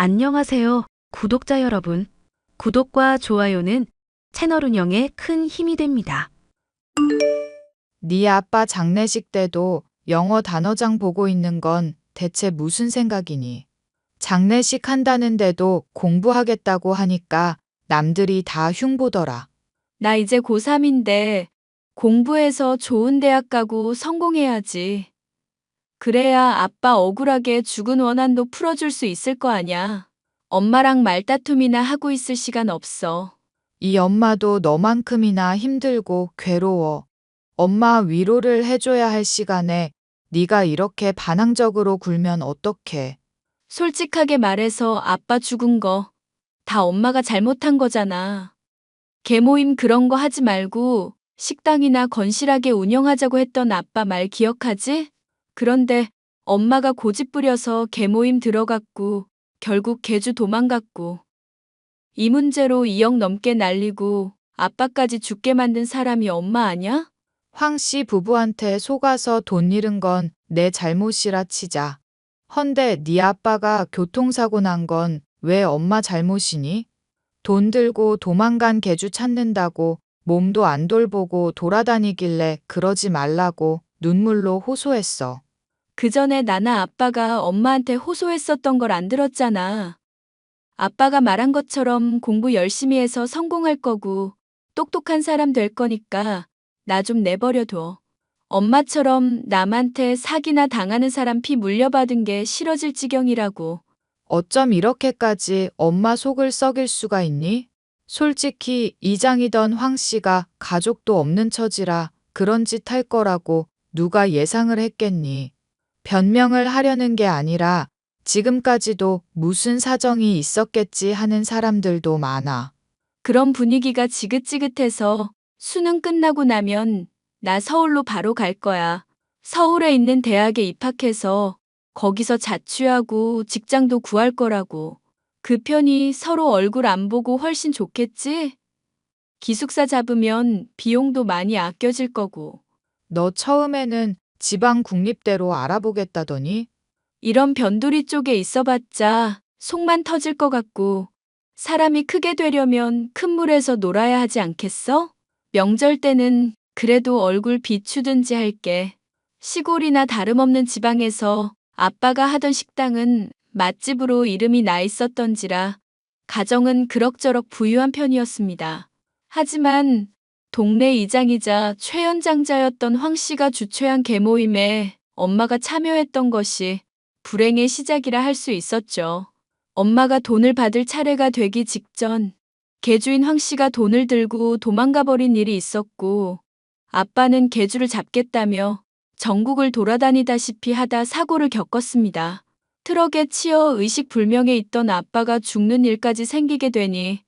안녕하세요, 구독자 여러분. 구독과 좋아요는 채널 운영에 큰 힘이 됩니다. 네 아빠 장례식 때도 영어 단어장 보고 있는 건 대체 무슨 생각이니? 장례식 한다는데도 공부하겠다고 하니까 남들이 다 흉보더라. 나 이제 고3인데 공부해서 좋은 대학 가고 성공해야지. 그래야 아빠 억울하게 죽은 원한도 풀어줄 수 있을 거 아냐. 엄마랑 말다툼이나 하고 있을 시간 없어. 이 엄마도 너만큼이나 힘들고 괴로워. 엄마 위로를 해줘야 할 시간에 네가 이렇게 반항적으로 굴면 어떡해. 솔직하게 말해서 아빠 죽은 거 다 엄마가 잘못한 거잖아. 계모임 그런 거 하지 말고 식당이나 건실하게 운영하자고 했던 아빠 말 기억하지? 그런데 엄마가 고집 부려서 계모임 들어갔고 결국 개주 도망갔고 이 문제로 2억 넘게 날리고 아빠까지 죽게 만든 사람이 엄마 아냐? 황 씨 부부한테 속아서 돈 잃은 건 내 잘못이라 치자. 헌데 네 아빠가 교통사고 난 건 왜 엄마 잘못이니? 돈 들고 도망간 개주 찾는다고 몸도 안 돌보고 돌아다니길래 그러지 말라고 눈물로 호소했어. 그 전에 나나 아빠가 엄마한테 호소했었던 걸 안 들었잖아. 아빠가 말한 것처럼 공부 열심히 해서 성공할 거고 똑똑한 사람 될 거니까 나 좀 내버려둬. 엄마처럼 남한테 사기나 당하는 사람 피 물려받은 게 싫어질 지경이라고. 어쩜 이렇게까지 엄마 속을 썩일 수가 있니? 솔직히 이장이던 황 씨가 가족도 없는 처지라 그런 짓 할 거라고 누가 예상을 했겠니? 변명을 하려는 게 아니라 지금까지도 무슨 사정이 있었겠지 하는 사람들도 많아. 그런 분위기가 지긋지긋해서 수능 끝나고 나면 나 서울로 바로 갈 거야. 서울에 있는 대학에 입학해서 거기서 자취하고 직장도 구할 거라고. 그 편이 서로 얼굴 안 보고 훨씬 좋겠지? 기숙사 잡으면 비용도 많이 아껴질 거고. 너 처음에는 지방 국립대로 알아보겠다더니 이런 변두리 쪽에 있어봤자 속만 터질 것 같고 사람이 크게 되려면 큰 물에서 놀아야 하지 않겠어? 명절 때는 그래도 얼굴 비추든지 할게. 시골이나 다름없는 지방에서 아빠가 하던 식당은 맛집으로 이름이 나 있었던지라 가정은 그럭저럭 부유한 편이었습니다. 하지만 동네 이장이자 최연장자였던 황 씨가 주최한 계모임에 엄마가 참여했던 것이 불행의 시작이라 할 수 있었죠. 엄마가 돈을 받을 차례가 되기 직전 개주인 황 씨가 돈을 들고 도망가 버린 일이 있었고 아빠는 개주를 잡겠다며 전국을 돌아다니다시피 하다 사고를 겪었습니다. 트럭에 치여 의식불명에 있던 아빠가 죽는 일까지 생기게 되니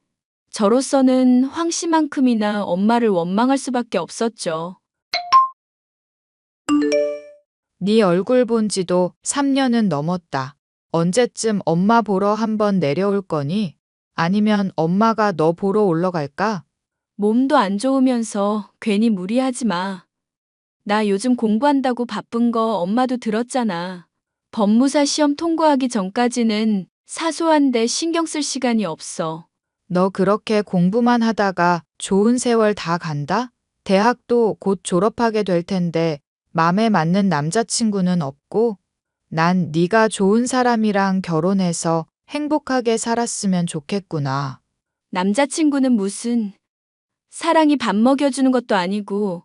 저로서는 황 씨만큼이나 엄마를 원망할 수밖에 없었죠. 네 얼굴 본 지도 3년은 넘었다. 언제쯤 엄마 보러 한번 내려올 거니? 아니면 엄마가 너 보러 올라갈까? 몸도 안 좋으면서 괜히 무리하지 마. 나 요즘 공부한다고 바쁜 거 엄마도 들었잖아. 법무사 시험 통과하기 전까지는 사소한데 신경 쓸 시간이 없어. 너 그렇게 공부만 하다가 좋은 세월 다 간다? 대학도 곧 졸업하게 될 텐데 맘에 맞는 남자친구는 없고? 난 네가 좋은 사람이랑 결혼해서 행복하게 살았으면 좋겠구나. 남자친구는 무슨 사랑이 밥 먹여주는 것도 아니고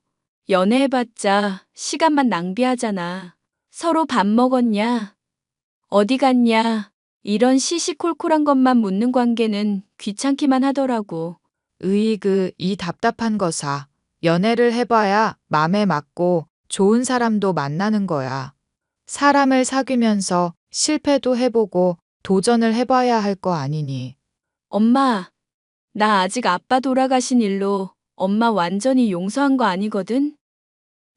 연애해봤자 시간만 낭비하잖아. 서로 밥 먹었냐? 어디 갔냐? 이런 시시콜콜한 것만 묻는 관계는 귀찮기만 하더라고. 이 답답한 거사. 연애를 해봐야 맘에 맞고 좋은 사람도 만나는 거야. 사람을 사귀면서 실패도 해보고 도전을 해봐야 할 거 아니니. 엄마, 나 아직 아빠 돌아가신 일로 엄마 완전히 용서한 거 아니거든?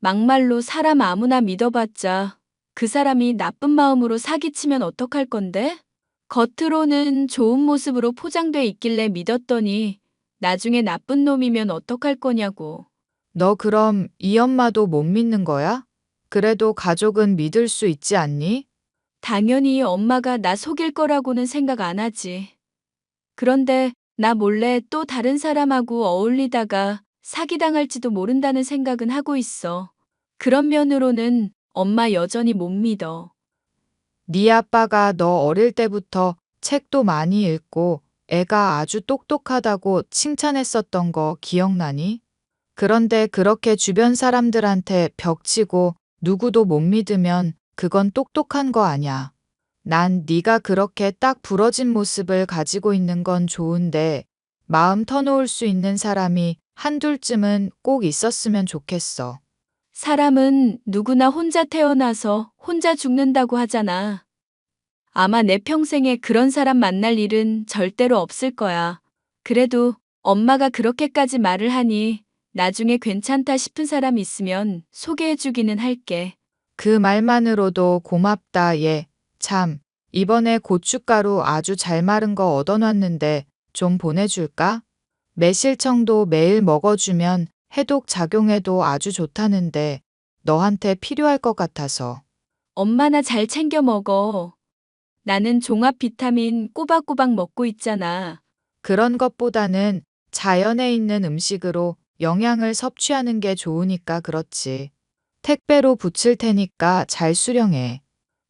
막말로 사람 아무나 믿어봤자 그 사람이 나쁜 마음으로 사기치면 어떡할 건데? 겉으로는 좋은 모습으로 포장돼 있길래 믿었더니 나중에 나쁜 놈이면 어떡할 거냐고. 너 그럼 이 엄마도 못 믿는 거야? 그래도 가족은 믿을 수 있지 않니? 당연히 엄마가 나 속일 거라고는 생각 안 하지. 그런데 나 몰래 또 다른 사람하고 어울리다가 사기당할지도 모른다는 생각은 하고 있어. 그런 면으로는 엄마 여전히 못 믿어. 네 아빠가 너 어릴 때부터 책도 많이 읽고 애가 아주 똑똑하다고 칭찬했었던 거 기억나니? 그런데 그렇게 주변 사람들한테 벽치고 누구도 못 믿으면 그건 똑똑한 거 아냐. 난 네가 그렇게 딱 부러진 모습을 가지고 있는 건 좋은데 마음 터놓을 수 있는 사람이 한둘쯤은 꼭 있었으면 좋겠어. 사람은 누구나 혼자 태어나서 혼자 죽는다고 하잖아. 아마 내 평생에 그런 사람 만날 일은 절대로 없을 거야. 그래도 엄마가 그렇게까지 말을 하니 나중에 괜찮다 싶은 사람 있으면 소개해주기는 할게. 그 말만으로도 고맙다, 얘. 참, 이번에 고춧가루 아주 잘 마른 거 얻어놨는데 좀 보내줄까? 매실청도 매일 먹어주면 해독 작용에도 아주 좋다는데 너한테 필요할 것 같아서. 엄마나 잘 챙겨 먹어. 나는 종합 비타민 꼬박꼬박 먹고 있잖아. 그런 것보다는 자연에 있는 음식으로 영양을 섭취하는 게 좋으니까 그렇지. 택배로 붙일 테니까 잘 수령해.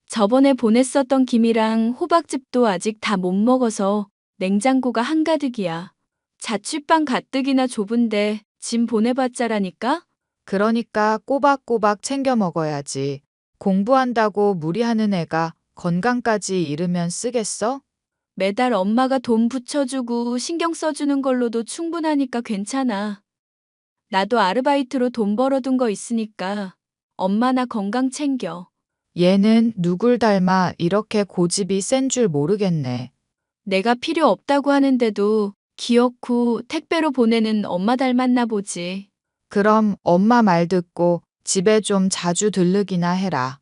저번에 보냈었던 김이랑 호박즙도 아직 다 못 먹어서 냉장고가 한가득이야. 자취방 가뜩이나 좁은데 짐 보내봤자라니까? 그러니까 꼬박꼬박 챙겨 먹어야지. 공부한다고 무리하는 애가 건강까지 잃으면 쓰겠어? 매달 엄마가 돈 붙여주고 신경 써주는 걸로도 충분하니까 괜찮아. 나도 아르바이트로 돈 벌어둔 거 있으니까 엄마나 건강 챙겨. 얘는 누굴 닮아 이렇게 고집이 센 줄 모르겠네. 내가 필요 없다고 하는데도 귀엽고 택배로 보내는 엄마 닮았나 보지. 그럼 엄마 말 듣고 집에 좀 자주 들르기나 해라.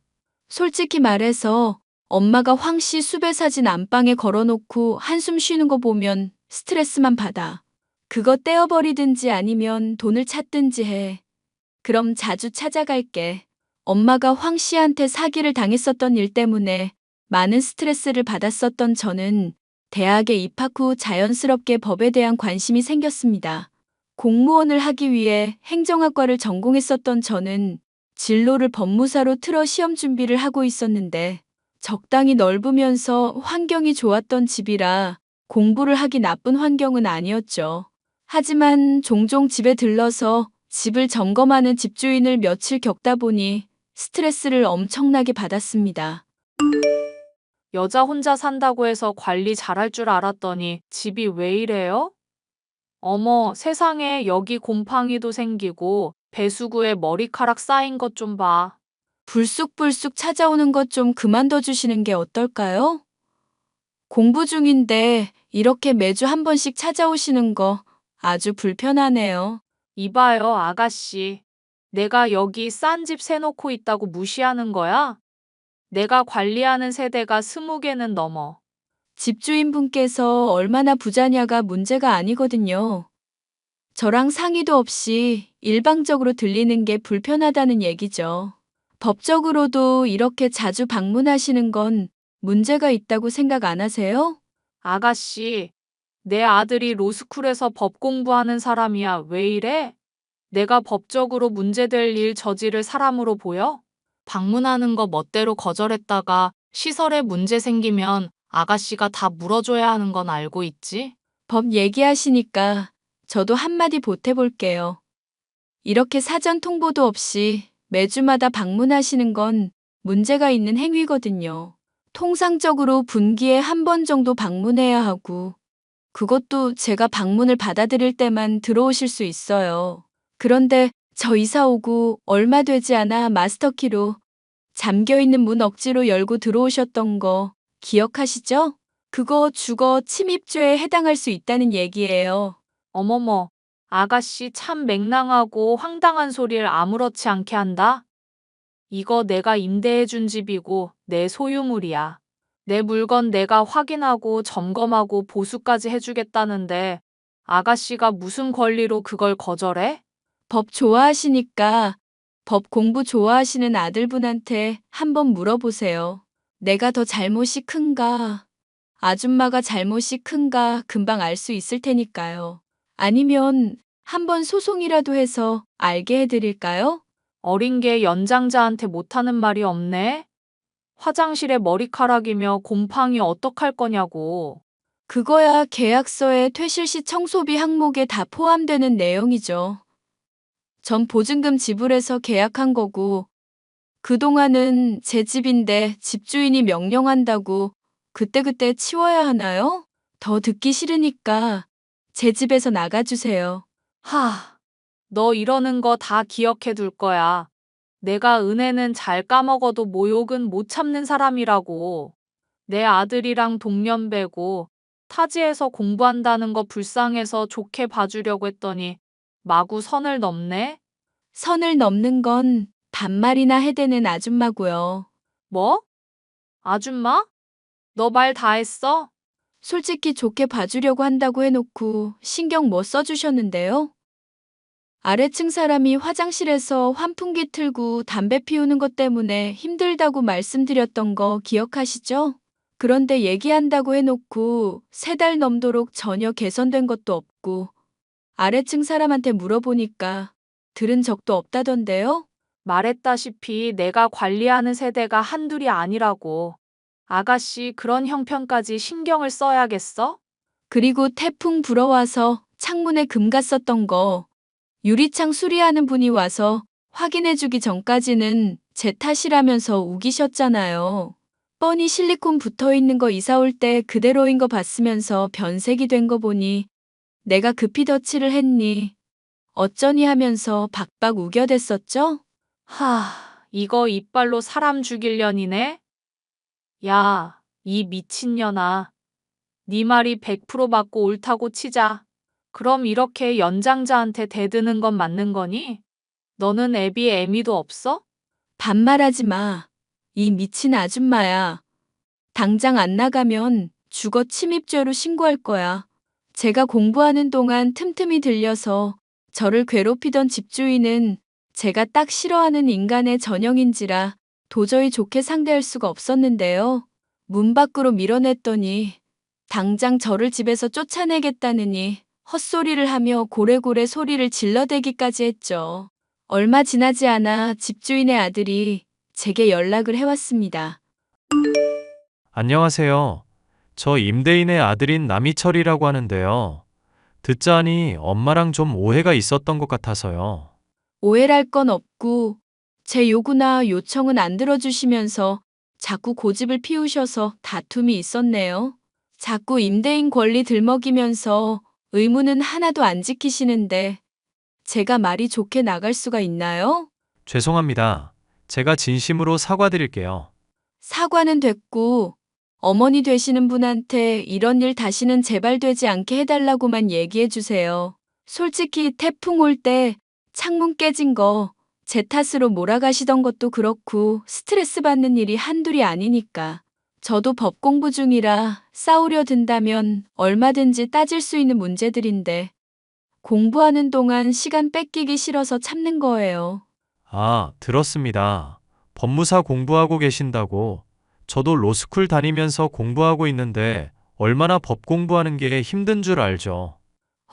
솔직히 말해서 엄마가 황씨 수배 사진 안방에 걸어놓고 한숨 쉬는 거 보면 스트레스만 받아. 그거 떼어버리든지 아니면 돈을 찾든지 해. 그럼 자주 찾아갈게. 엄마가 황씨한테 사기를 당했었던 일 때문에 많은 스트레스를 받았었던 저는 대학에 입학 후 자연스럽게 법에 대한 관심이 생겼습니다. 공무원을 하기 위해 행정학과를 전공했었던 저는 진로를 법무사로 틀어 시험 준비를 하고 있었는데 적당히 넓으면서 환경이 좋았던 집이라 공부를 하기 나쁜 환경은 아니었죠. 하지만 종종 집에 들러서 집을 점검하는 집주인을 며칠 겪다 보니 스트레스를 엄청나게 받았습니다. 여자 혼자 산다고 해서 관리 잘할 줄 알았더니 집이 왜 이래요? 어머, 세상에 여기 곰팡이도 생기고 배수구에 머리카락 쌓인 것 좀 봐. 불쑥불쑥 찾아오는 것 좀 그만둬 주시는 게 어떨까요? 공부 중인데 이렇게 매주 한 번씩 찾아오시는 거 아주 불편하네요. 이봐요, 아가씨. 내가 여기 싼 집 세놓고 있다고 무시하는 거야? 내가 관리하는 세대가 20개는 넘어. 집주인분께서 얼마나 부자냐가 문제가 아니거든요. 저랑 상의도 없이 일방적으로 들리는 게 불편하다는 얘기죠. 법적으로도 이렇게 자주 방문하시는 건 문제가 있다고 생각 안 하세요? 아가씨, 내 아들이 로스쿨에서 법 공부하는 사람이야. 왜 이래? 내가 법적으로 문제될 일 저지를 사람으로 보여? 방문하는 거 멋대로 거절했다가 시설에 문제 생기면 아가씨가 다 물어줘야 하는 건 알고 있지? 법 얘기하시니까 저도 한마디 보태볼게요. 이렇게 사전 통보도 없이 매주마다 방문하시는 건 문제가 있는 행위거든요. 통상적으로 분기에 한 번 정도 방문해야 하고, 그것도 제가 방문을 받아들일 때만 들어오실 수 있어요. 그런데 저 이사 오고 얼마 되지 않아 마스터키로 잠겨있는 문 억지로 열고 들어오셨던 거 기억하시죠? 그거 주거 침입죄에 해당할 수 있다는 얘기예요. 어머머, 아가씨 참 맹랑하고 황당한 소리를 아무렇지 않게 한다? 이거 내가 임대해준 집이고 내 소유물이야. 내 물건 내가 확인하고 점검하고 보수까지 해주겠다는데 아가씨가 무슨 권리로 그걸 거절해? 법 좋아하시니까 법 공부 좋아하시는 아들분한테 한번 물어보세요. 내가 더 잘못이 큰가, 아줌마가 잘못이 큰가 금방 알 수 있을 테니까요. 아니면 한번 소송이라도 해서 알게 해드릴까요? 어린 게 연장자한테 못하는 말이 없네. 화장실에 머리카락이며 곰팡이 어떡할 거냐고. 그거야 계약서에 퇴실 시 청소비 항목에 다 포함되는 내용이죠. 전 보증금 지불해서 계약한 거고, 그동안은 제 집인데 집주인이 명령한다고 그때그때 치워야 하나요? 더 듣기 싫으니까 제 집에서 나가주세요. 너 이러는 거 다 기억해 둘 거야. 내가 은혜는 잘 까먹어도 모욕은 못 참는 사람이라고. 내 아들이랑 동년배고 타지에서 공부한다는 거 불쌍해서 좋게 봐주려고 했더니 마구 선을 넘네? 선을 넘는 건 반말이나 해대는 아줌마고요. 뭐? 아줌마? 너 말 다 했어? 솔직히 좋게 봐주려고 한다고 해놓고 신경 뭐 써주셨는데요? 아래층 사람이 화장실에서 환풍기 틀고 담배 피우는 것 때문에 힘들다고 말씀드렸던 거 기억하시죠? 그런데 얘기한다고 해놓고 3달 넘도록 전혀 개선된 것도 없고 아래층 사람한테 물어보니까 들은 적도 없다던데요? 말했다시피 내가 관리하는 세대가 한둘이 아니라고. 아가씨 그런 형편까지 신경을 써야겠어? 그리고 태풍 불어와서 창문에 금 갔었던 거 유리창 수리하는 분이 와서 확인해주기 전까지는 제 탓이라면서 우기셨잖아요. 뻔히 실리콘 붙어있는 거 이사 올 때 그대로인 거 봤으면서 변색이 된 거 보니 내가 급히 덧칠을 했니 어쩌니 하면서 박박 우겨댔었죠? 이거 이빨로 사람 죽일년이네? 야, 이 미친년아. 네 말이 100% 맞고 옳다고 치자. 그럼 이렇게 연장자한테 대드는 건 맞는 거니? 너는 애비 애미도 없어? 반말하지 마. 이 미친 아줌마야. 당장 안 나가면 주거 침입죄로 신고할 거야. 제가 공부하는 동안 틈틈이 들려서 저를 괴롭히던 집주인은 제가 딱 싫어하는 인간의 전형인지라 도저히 좋게 상대할 수가 없었는데요. 문 밖으로 밀어냈더니 당장 저를 집에서 쫓아내겠다느니 헛소리를 하며 고래고래 소리를 질러대기까지 했죠. 얼마 지나지 않아 집주인의 아들이 제게 연락을 해왔습니다. 안녕하세요. 저 임대인의 아들인 남희철이라고 하는데요. 듣자 하니 엄마랑 좀 오해가 있었던 것 같아서요. 오해랄 건 없고 제 요구나 요청은 안 들어주시면서 자꾸 고집을 피우셔서 다툼이 있었네요. 자꾸 임대인 권리 들먹이면서 의무는 하나도 안 지키시는데 제가 말이 좋게 나갈 수가 있나요? 죄송합니다. 제가 진심으로 사과드릴게요. 사과는 됐고 어머니 되시는 분한테 이런 일 다시는 재발되지 않게 해달라고만 얘기해 주세요. 솔직히 태풍 올 때 창문 깨진 거 제 탓으로 몰아가시던 것도 그렇고 스트레스 받는 일이 한둘이 아니니까. 저도 법 공부 중이라 싸우려 든다면 얼마든지 따질 수 있는 문제들인데 공부하는 동안 시간 뺏기기 싫어서 참는 거예요. 아, 들었습니다. 법무사 공부하고 계신다고. 저도 로스쿨 다니면서 공부하고 있는데 얼마나 법 공부하는 게 힘든 줄 알죠.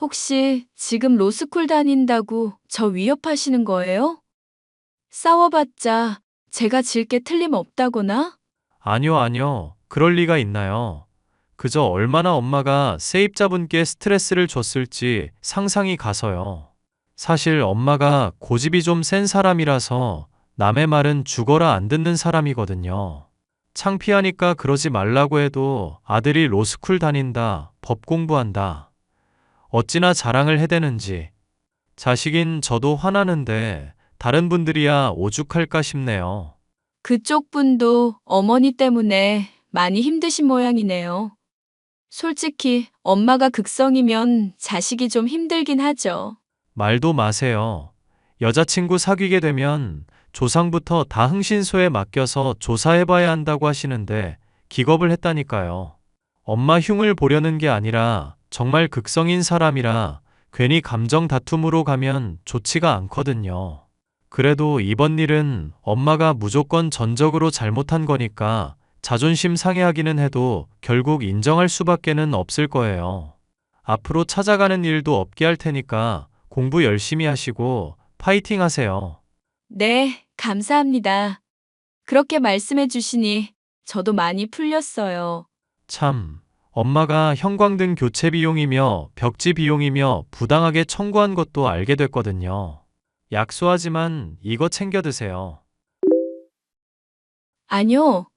혹시 지금 로스쿨 다닌다고 저 위협하시는 거예요? 싸워봤자 제가 질 게 틀림없다거나? 아니요. 그럴 리가 있나요? 그저 얼마나 엄마가 세입자분께 스트레스를 줬을지 상상이 가서요. 사실 엄마가 고집이 좀 센 사람이라서 남의 말은 죽어라 안 듣는 사람이거든요. 창피하니까 그러지 말라고 해도 아들이 로스쿨 다닌다, 법 공부한다. 어찌나 자랑을 해대는지. 자식인 저도 화나는데 다른 분들이야 오죽할까 싶네요. 그쪽 분도 어머니 때문에 많이 힘드신 모양이네요. 솔직히 엄마가 극성이면 자식이 좀 힘들긴 하죠. 말도 마세요. 여자친구 사귀게 되면 조상부터 다 흥신소에 맡겨서 조사해봐야 한다고 하시는데 기겁을 했다니까요. 엄마 흉을 보려는 게 아니라 정말 극성인 사람이라 괜히 감정 다툼으로 가면 좋지가 않거든요. 그래도 이번 일은 엄마가 무조건 전적으로 잘못한 거니까 자존심 상해하기는 해도 결국 인정할 수밖에는 없을 거예요. 앞으로 찾아가는 일도 없게 할 테니까 공부 열심히 하시고 파이팅 하세요. 네, 감사합니다. 그렇게 말씀해 주시니 저도 많이 풀렸어요. 참, 엄마가 형광등 교체 비용이며 벽지 비용이며 부당하게 청구한 것도 알게 됐거든요. 약소하지만 이거 챙겨 드세요. 아니요.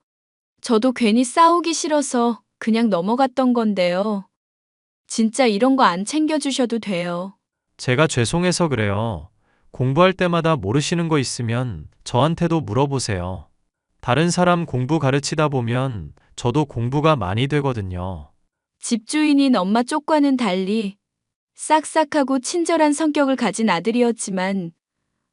저도 괜히 싸우기 싫어서 그냥 넘어갔던 건데요. 진짜 이런 거 안 챙겨주셔도 돼요. 제가 죄송해서 그래요. 공부할 때마다 모르시는 거 있으면 저한테도 물어보세요. 다른 사람 공부 가르치다 보면 저도 공부가 많이 되거든요. 집주인인 엄마 쪽과는 달리 싹싹하고 친절한 성격을 가진 아들이었지만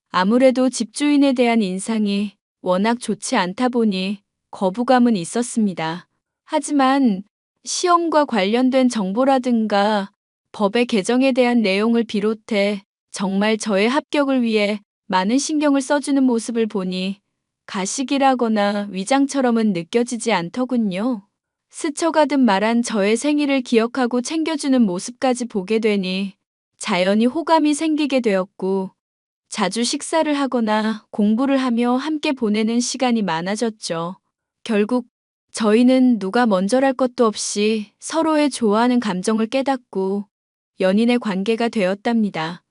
아무래도 집주인에 대한 인상이 워낙 좋지 않다 보니 거부감은 있었습니다. 하지만 시험과 관련된 정보라든가 법의 개정에 대한 내용을 비롯해 정말 저의 합격을 위해 많은 신경을 써주는 모습을 보니 가식이라거나 위장처럼은 느껴지지 않더군요. 스쳐가듯 말한 저의 생일을 기억하고 챙겨주는 모습까지 보게 되니 자연히 호감이 생기게 되었고 자주 식사를 하거나 공부를 하며 함께 보내는 시간이 많아졌죠. 결국 저희는 누가 먼저랄 것도 없이 서로의 좋아하는 감정을 깨닫고 연인의 관계가 되었답니다.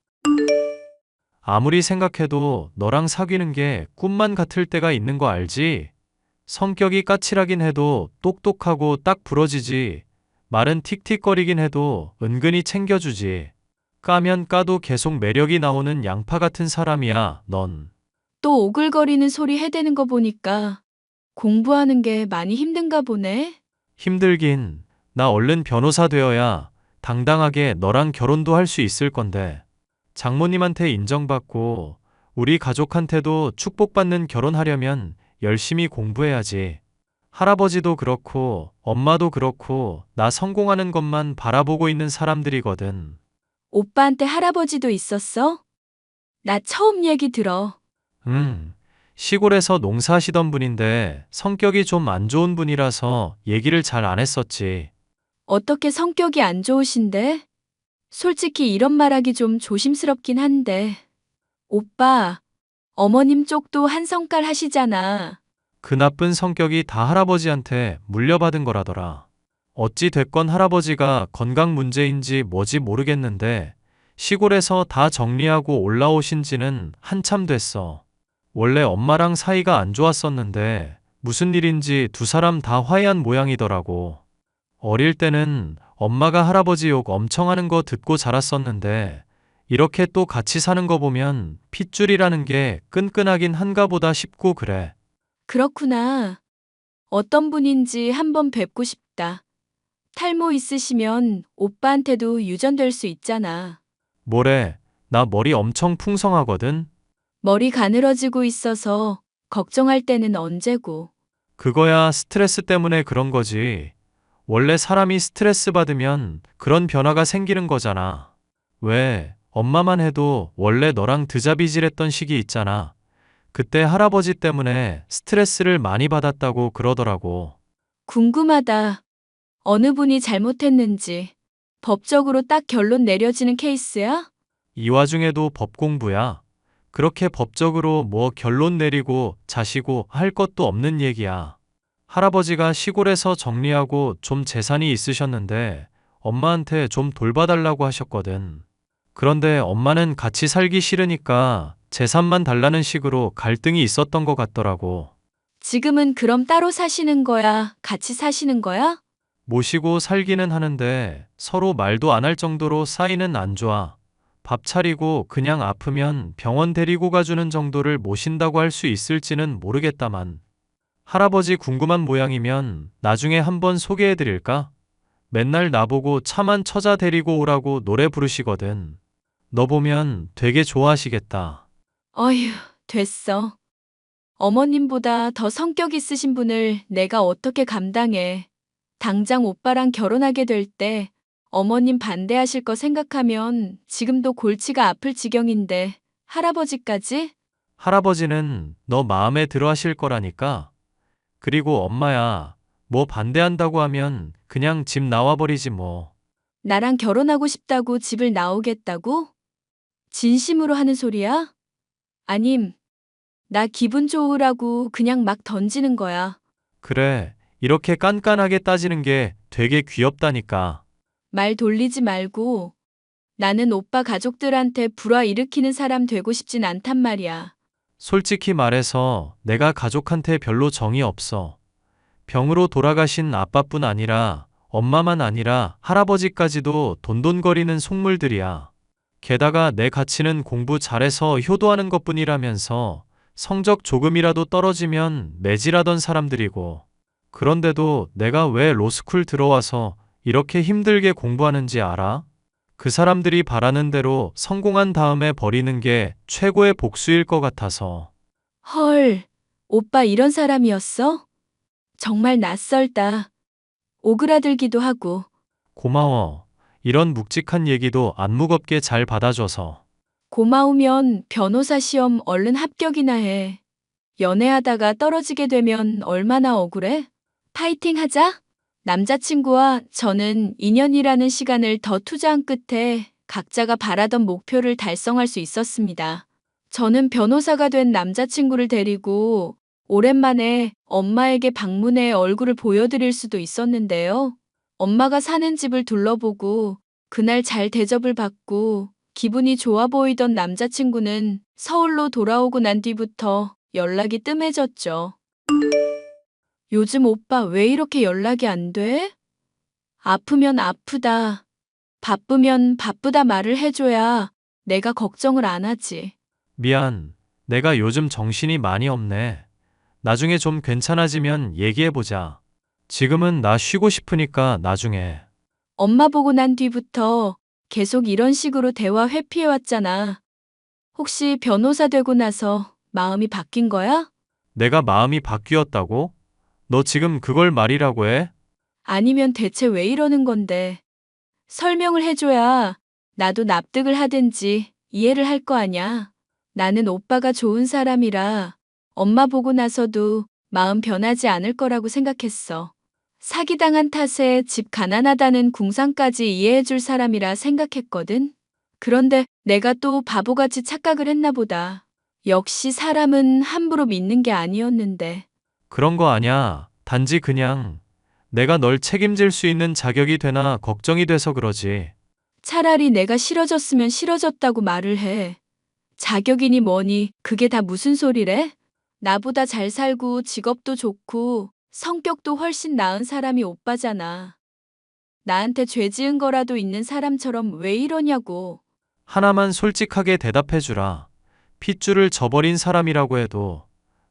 아무리 생각해도 너랑 사귀는 게 꿈만 같을 때가 있는 거 알지? 성격이 까칠하긴 해도 똑똑하고 딱 부러지지. 말은 틱틱거리긴 해도 은근히 챙겨주지. 까면 까도 계속 매력이 나오는 양파 같은 사람이야, 넌. 또 오글거리는 소리 해대는 거 보니까 공부하는 게 많이 힘든가 보네. 힘들긴. 나 얼른 변호사 되어야 당당하게 너랑 결혼도 할 수 있을 건데. 장모님한테 인정받고 우리 가족한테도 축복받는 결혼하려면 열심히 공부해야지. 할아버지도 그렇고 엄마도 그렇고 나 성공하는 것만 바라보고 있는 사람들이거든. 오빠한테 할아버지도 있었어? 나 처음 얘기 들어. 시골에서 농사하시던 분인데 성격이 좀 안 좋은 분이라서 얘기를 잘 안 했었지. 어떻게 성격이 안 좋으신데? 솔직히 이런 말하기 좀 조심스럽긴 한데. 오빠, 어머님 쪽도 한 성깔 하시잖아. 그 나쁜 성격이 다 할아버지한테 물려받은 거라더라. 어찌 됐건 할아버지가 건강 문제인지 뭐지 모르겠는데 시골에서 다 정리하고 올라오신 지는 한참 됐어. 원래 엄마랑 사이가 안 좋았었는데 무슨 일인지 두 사람 다 화해한 모양이더라고. 어릴 때는 엄마가 할아버지 욕 엄청 하는 거 듣고 자랐었는데 이렇게 또 같이 사는 거 보면 핏줄이라는 게 끈끈하긴 한가 보다 싶고 그래. 그렇구나. 어떤 분인지 한번 뵙고 싶다. 탈모 있으시면 오빠한테도 유전될 수 있잖아. 뭐래, 나 머리 엄청 풍성하거든? 머리 가늘어지고 있어서 걱정할 때는 언제고. 그거야 스트레스 때문에 그런 거지. 원래 사람이 스트레스 받으면 그런 변화가 생기는 거잖아. 왜, 엄마만 해도 원래 너랑 드자비질했던 시기 있잖아. 그때 할아버지 때문에 스트레스를 많이 받았다고 그러더라고. 궁금하다. 어느 분이 잘못했는지. 법적으로 딱 결론 내려지는 케이스야? 이 와중에도 법 공부야. 그렇게 법적으로 뭐 결론 내리고 자시고 할 것도 없는 얘기야. 할아버지가 시골에서 정리하고 좀 재산이 있으셨는데 엄마한테 좀 돌봐달라고 하셨거든. 그런데 엄마는 같이 살기 싫으니까 재산만 달라는 식으로 갈등이 있었던 것 같더라고. 지금은 그럼 따로 사시는 거야? 같이 사시는 거야? 모시고 살기는 하는데 서로 말도 안 할 정도로 사이는 안 좋아. 밥 차리고 그냥 아프면 병원 데리고 가주는 정도를 모신다고 할 수 있을지는 모르겠다만. 할아버지 궁금한 모양이면 나중에 한번 소개해 드릴까? 맨날 나보고 차만 처자 데리고 오라고 노래 부르시거든. 너 보면 되게 좋아하시겠다. 어휴, 됐어. 어머님보다 더 성격 있으신 분을 내가 어떻게 감당해. 당장 오빠랑 결혼하게 될 때 어머님 반대하실 거 생각하면 지금도 골치가 아플 지경인데 할아버지까지? 할아버지는 너 마음에 들어 하실 거라니까. 그리고 엄마야, 뭐 반대한다고 하면 그냥 집 나와버리지 뭐. 나랑 결혼하고 싶다고 집을 나오겠다고? 진심으로 하는 소리야? 아님, 나 기분 좋으라고 그냥 막 던지는 거야. 그래, 이렇게 깐깐하게 따지는 게 되게 귀엽다니까. 말 돌리지 말고 나는 오빠 가족들한테 불화 일으키는 사람 되고 싶진 않단 말이야. 솔직히 말해서 내가 가족한테 별로 정이 없어. 병으로 돌아가신 아빠뿐 아니라 엄마만 아니라 할아버지까지도 돈돈거리는 속물들이야. 게다가 내 가치는 공부 잘해서 효도하는 것뿐이라면서 성적 조금이라도 떨어지면 매질하던 사람들이고. 그런데도 내가 왜 로스쿨 들어와서 이렇게 힘들게 공부하는지 알아? 그 사람들이 바라는 대로 성공한 다음에 버리는 게 최고의 복수일 것 같아서. 헐, 오빠 이런 사람이었어? 정말 낯설다. 오그라들기도 하고. 고마워. 이런 묵직한 얘기도 안 무겁게 잘 받아줘서. 고마우면 변호사 시험 얼른 합격이나 해. 연애하다가 떨어지게 되면 얼마나 억울해? 파이팅 하자. 남자친구와 저는 2년이라는 시간을 더 투자한 끝에 각자가 바라던 목표를 달성할 수 있었습니다. 저는 변호사가 된 남자친구를 데리고 오랜만에 엄마에게 방문해 얼굴을 보여드릴 수도 있었는데요. 엄마가 사는 집을 둘러보고 그날 잘 대접을 받고 기분이 좋아 보이던 남자친구는 서울로 돌아오고 난 뒤부터 연락이 뜸해졌죠. 요즘 오빠 왜 이렇게 연락이 안 돼? 아프면 아프다, 바쁘면 바쁘다 말을 해줘야 내가 걱정을 안 하지. 미안. 내가 요즘 정신이 많이 없네. 나중에 좀 괜찮아지면 얘기해보자. 지금은 나 쉬고 싶으니까 나중에. 엄마 보고 난 뒤부터 계속 이런 식으로 대화 회피해왔잖아. 혹시 변호사 되고 나서 마음이 바뀐 거야? 내가 마음이 바뀌었다고? 너 지금 그걸 말이라고 해? 아니면 대체 왜 이러는 건데? 설명을 해줘야 나도 납득을 하든지 이해를 할 거 아냐. 나는 오빠가 좋은 사람이라 엄마 보고 나서도 마음 변하지 않을 거라고 생각했어. 사기당한 탓에 집 가난하다는 궁상까지 이해해줄 사람이라 생각했거든. 그런데 내가 또 바보같이 착각을 했나 보다. 역시 사람은 함부로 믿는 게 아니었는데. 그런 거 아냐. 단지 그냥 내가 널 책임질 수 있는 자격이 되나 걱정이 돼서 그러지. 차라리 내가 싫어졌으면 싫어졌다고 말을 해. 자격이니 뭐니 그게 다 무슨 소리래? 나보다 잘 살고 직업도 좋고 성격도 훨씬 나은 사람이 오빠잖아. 나한테 죄 지은 거라도 있는 사람처럼 왜 이러냐고. 하나만 솔직하게 대답해주라. 핏줄을 저버린 사람이라고 해도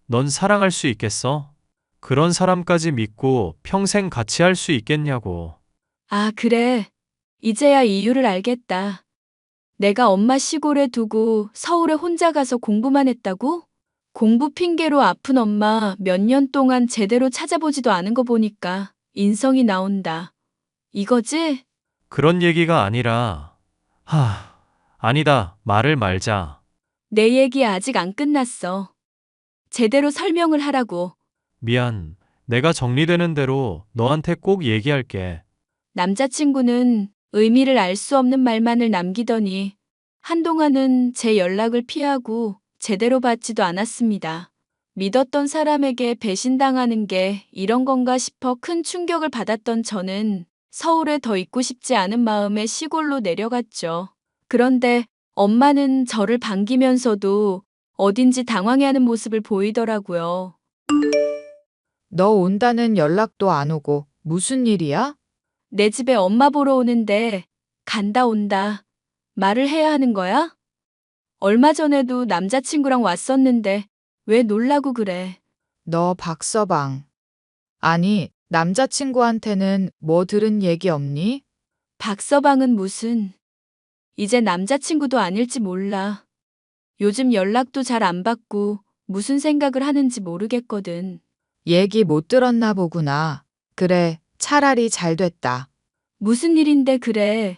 넌 사랑할 수 있겠어? 그런 사람까지 믿고 평생 같이 할 수 있겠냐고. 아, 그래. 이제야 이유를 알겠다. 내가 엄마 시골에 두고 서울에 혼자 가서 공부만 했다고? 공부 핑계로 아픈 엄마 몇 년 동안 제대로 찾아보지도 않은 거 보니까 인성이 나온다. 이거지? 그런 얘기가 아니라, 아니다. 말을 말자. 내 얘기 아직 안 끝났어. 제대로 설명을 하라고. 미안. 내가 정리되는 대로 너한테 꼭 얘기할게. 남자친구는 의미를 알 수 없는 말만을 남기더니 한동안은 제 연락을 피하고 제대로 받지도 않았습니다. 믿었던 사람에게 배신당하는 게 이런 건가 싶어 큰 충격을 받았던 저는 서울에 더 있고 싶지 않은 마음에 시골로 내려갔죠. 그런데 엄마는 저를 반기면서도 어딘지 당황해하는 모습을 보이더라고요. 너 온다는 연락도 안 오고 무슨 일이야? 내 집에 엄마 보러 오는데 간다 온다 말을 해야 하는 거야? 얼마 전에도 남자친구랑 왔었는데 왜 놀라고 그래? 너 박서방. 아니, 남자친구한테는 뭐 들은 얘기 없니? 박서방은 무슨, 이제 남자친구도 아닐지 몰라. 요즘 연락도 잘 안 받고 무슨 생각을 하는지 모르겠거든. 얘기 못 들었나 보구나. 그래, 차라리 잘 됐다. 무슨 일인데 그래?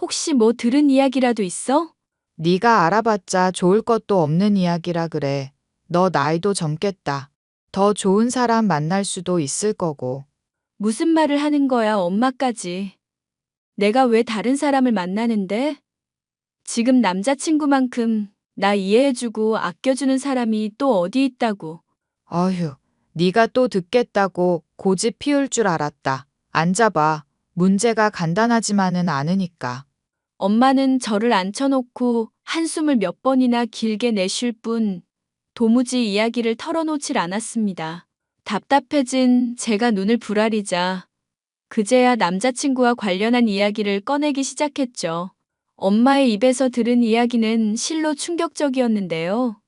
혹시 뭐 들은 이야기라도 있어? 네가 알아봤자 좋을 것도 없는 이야기라 그래. 너 나이도 젊겠다. 더 좋은 사람 만날 수도 있을 거고. 무슨 말을 하는 거야, 엄마까지. 내가 왜 다른 사람을 만나는데? 지금 남자친구만큼 나 이해해주고 아껴주는 사람이 또 어디 있다고. 어휴, 네가 또 듣겠다고 고집 피울 줄 알았다. 앉아봐. 문제가 간단하지만은 않으니까. 엄마는 저를 앉혀놓고 한숨을 몇 번이나 길게 내쉴 뿐 도무지 이야기를 털어놓질 않았습니다. 답답해진 제가 눈을 부라리자 그제야 남자친구와 관련한 이야기를 꺼내기 시작했죠. 엄마의 입에서 들은 이야기는 실로 충격적이었는데요.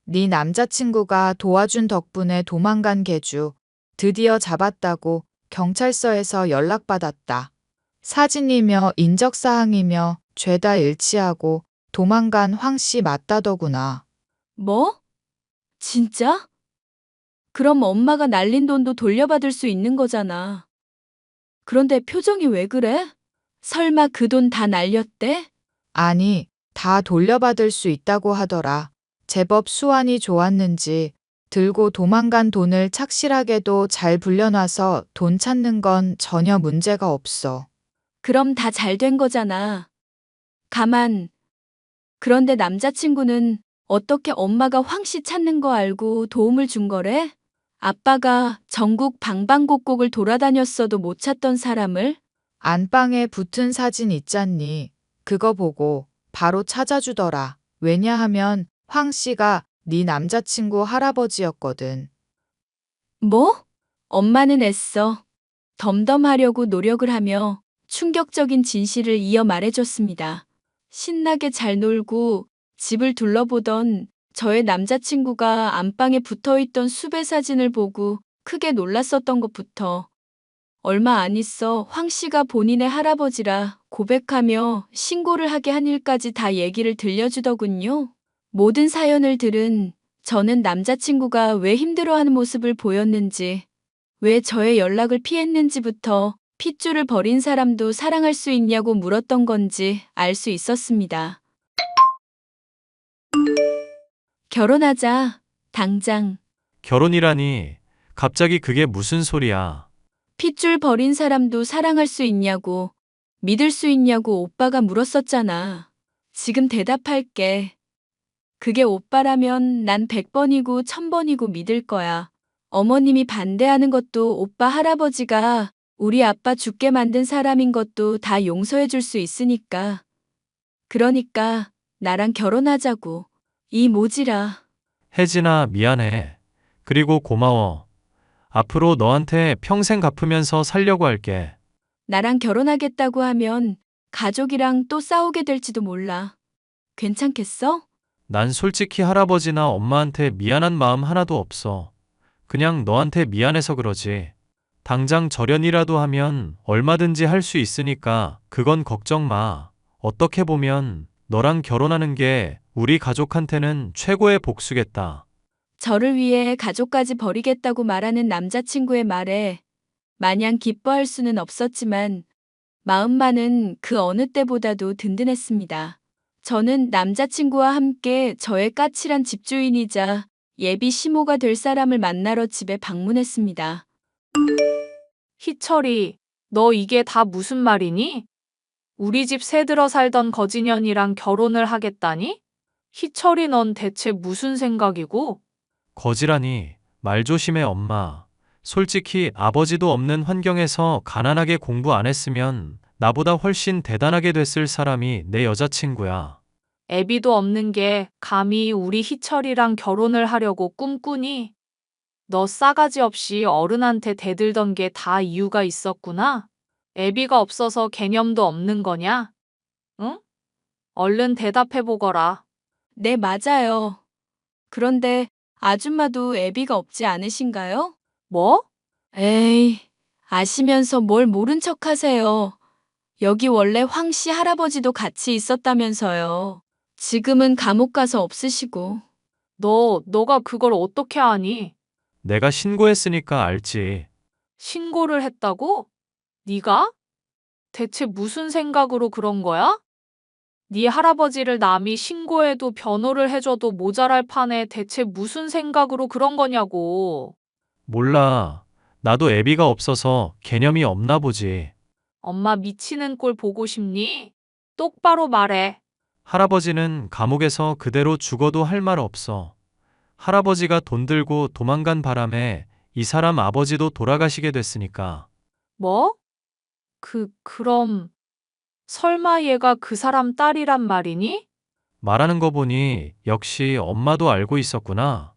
네 남자친구가 도와준 덕분에 도망간 개주 드디어 잡았다고 경찰서에서 연락받았다. 사진이며 인적사항이며 죄다 일치하고 도망간 황 씨 맞다더구나. 뭐? 진짜? 그럼 엄마가 날린 돈도 돌려받을 수 있는 거잖아. 그런데 표정이 왜 그래? 설마 그 돈 다 날렸대? 아니, 다 돌려받을 수 있다고 하더라. 제법 수완이 좋았는지 들고 도망간 돈을 착실하게도 잘 불려놔서 돈 찾는 건 전혀 문제가 없어. 그럼 다 잘 된 거잖아. 가만. 그런데 남자친구는 어떻게 엄마가 황 씨 찾는 거 알고 도움을 준 거래? 아빠가 전국 방방곡곡을 돌아다녔어도 못 찾던 사람을? 안방에 붙은 사진 있잖니. 그거 보고 바로 찾아주더라. 왜냐하면 황 씨가 네 남자친구 할아버지였거든. 뭐? 엄마는 애써 덤덤하려고 노력을 하며 충격적인 진실을 이어 말해줬습니다. 신나게 잘 놀고 집을 둘러보던 저의 남자친구가 안방에 붙어있던 수배 사진을 보고 크게 놀랐었던 것부터 얼마 안 있어 황 씨가 본인의 할아버지라 고백하며 신고를 하게 한 일까지 다 얘기를 들려주더군요. 모든 사연을 들은 저는 남자친구가 왜 힘들어하는 모습을 보였는지, 왜 저의 연락을 피했는지부터 핏줄을 버린 사람도 사랑할 수 있냐고 물었던 건지 알 수 있었습니다. 결혼하자, 당장. 결혼이라니, 갑자기 그게 무슨 소리야. 핏줄 버린 사람도 사랑할 수 있냐고, 믿을 수 있냐고 오빠가 물었었잖아. 지금 대답할게. 그게 오빠라면 난 100번이고 1000번이고 믿을 거야. 어머님이 반대하는 것도 오빠 할아버지가 우리 아빠 죽게 만든 사람인 것도 다 용서해 줄 수 있으니까. 그러니까 나랑 결혼하자고. 이 모지라. 혜진아, 미안해. 그리고 고마워. 앞으로 너한테 평생 갚으면서 살려고 할게. 나랑 결혼하겠다고 하면 가족이랑 또 싸우게 될지도 몰라. 괜찮겠어? 난 솔직히 할아버지나 엄마한테 미안한 마음 하나도 없어. 그냥 너한테 미안해서 그러지. 당장 절연이라도 하면 얼마든지 할 수 있으니까 그건 걱정 마. 어떻게 보면 너랑 결혼하는 게 우리 가족한테는 최고의 복수겠다. 저를 위해 가족까지 버리겠다고 말하는 남자친구의 말에 마냥 기뻐할 수는 없었지만 마음만은 그 어느 때보다도 든든했습니다. 저는 남자친구와 함께 저의 까칠한 집주인이자 예비 시모가 될 사람을 만나러 집에 방문했습니다. 희철이, 너 이게 다 무슨 말이니? 우리 집 새들어 살던 거지년이랑 결혼을 하겠다니? 희철이 넌 대체 무슨 생각이고? 거지라니, 말 조심해 엄마. 솔직히 아버지도 없는 환경에서 가난하게 공부 안 했으면 나보다 훨씬 대단하게 됐을 사람이 내 여자친구야. 애비도 없는 게 감히 우리 희철이랑 결혼을 하려고 꿈꾸니? 너 싸가지 없이 어른한테 대들던 게 다 이유가 있었구나? 애비가 없어서 개념도 없는 거냐? 응? 얼른 대답해보거라. 네, 맞아요. 그런데 아줌마도 애비가 없지 않으신가요? 뭐? 에이, 아시면서 뭘 모른 척 하세요. 여기 원래 황 씨 할아버지도 같이 있었다면서요. 지금은 감옥 가서 없으시고. 너가 그걸 어떻게 아니? 내가 신고했으니까 알지. 신고를 했다고? 네가? 대체 무슨 생각으로 그런 거야? 네 할아버지를 남이 신고해도 변호를 해줘도 모자랄 판에 대체 무슨 생각으로 그런 거냐고. 몰라. 나도 애비가 없어서 개념이 없나 보지. 엄마 미치는 꼴 보고 싶니? 똑바로 말해. 할아버지는 감옥에서 그대로 죽어도 할 말 없어. 할아버지가 돈 들고 도망간 바람에 이 사람 아버지도 돌아가시게 됐으니까. 뭐? 그럼 설마 얘가 그 사람 딸이란 말이니? 말하는 거 보니 역시 엄마도 알고 있었구나.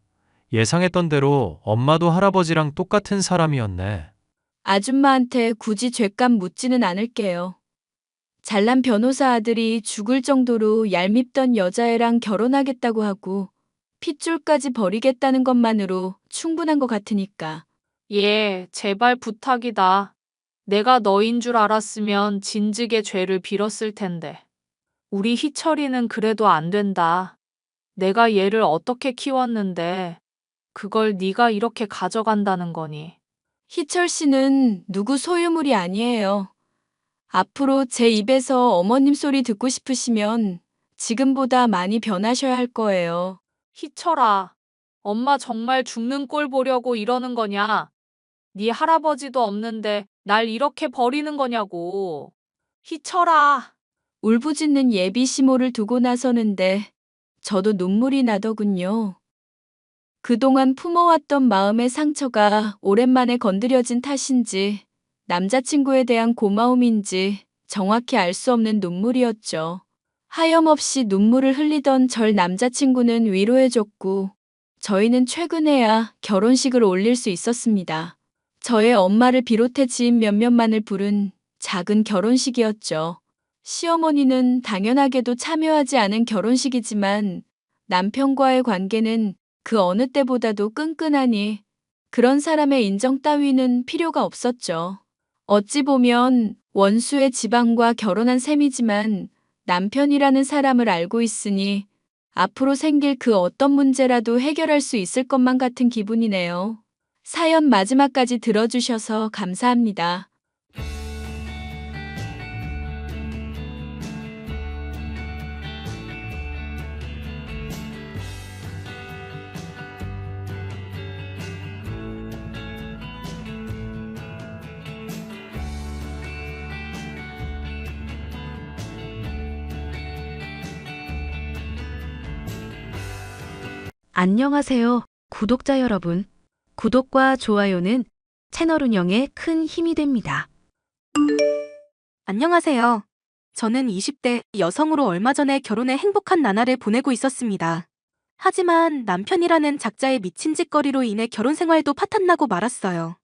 예상했던 대로 엄마도 할아버지랑 똑같은 사람이었네. 아줌마한테 굳이 죄값 묻지는 않을게요. 잘난 변호사 아들이 죽을 정도로 얄밉던 여자애랑 결혼하겠다고 하고 핏줄까지 버리겠다는 것만으로 충분한 것 같으니까. 예, 제발 부탁이다. 내가 너인 줄 알았으면 진즉에 죄를 빌었을 텐데. 우리 희철이는 그래도 안 된다. 내가 얘를 어떻게 키웠는데 그걸 네가 이렇게 가져간다는 거니. 희철 씨는 누구 소유물이 아니에요. 앞으로 제 입에서 어머님 소리 듣고 싶으시면 지금보다 많이 변하셔야 할 거예요. 희철아, 엄마 정말 죽는 꼴 보려고 이러는 거냐? 네 할아버지도 없는데 날 이렇게 버리는 거냐고. 희철아. 울부짖는 예비 시모를 두고 나서는데 저도 눈물이 나더군요. 그동안 품어왔던 마음의 상처가 오랜만에 건드려진 탓인지 남자친구에 대한 고마움인지 정확히 알 수 없는 눈물이었죠. 하염없이 눈물을 흘리던 절 남자친구는 위로해줬고 저희는 최근에야 결혼식을 올릴 수 있었습니다. 저의 엄마를 비롯해 지인 몇몇만을 부른 작은 결혼식이었죠. 시어머니는 당연하게도 참여하지 않은 결혼식이지만 남편과의 관계는 그 어느 때보다도 끈끈하니 그런 사람의 인정 따위는 필요가 없었죠. 어찌 보면 원수의 지방과 결혼한 셈이지만 남편이라는 사람을 알고 있으니 앞으로 생길 그 어떤 문제라도 해결할 수 있을 것만 같은 기분이네요. 사연 마지막까지 들어주셔서 감사합니다. 안녕하세요, 구독자 여러분. 구독과 좋아요는 채널 운영에 큰 힘이 됩니다. 안녕하세요. 저는 20대 여성으로 얼마 전에 결혼해 행복한 나날을 보내고 있었습니다. 하지만 남편이라는 작자의 미친 짓거리로 인해 결혼 생활도 파탄나고 말았어요.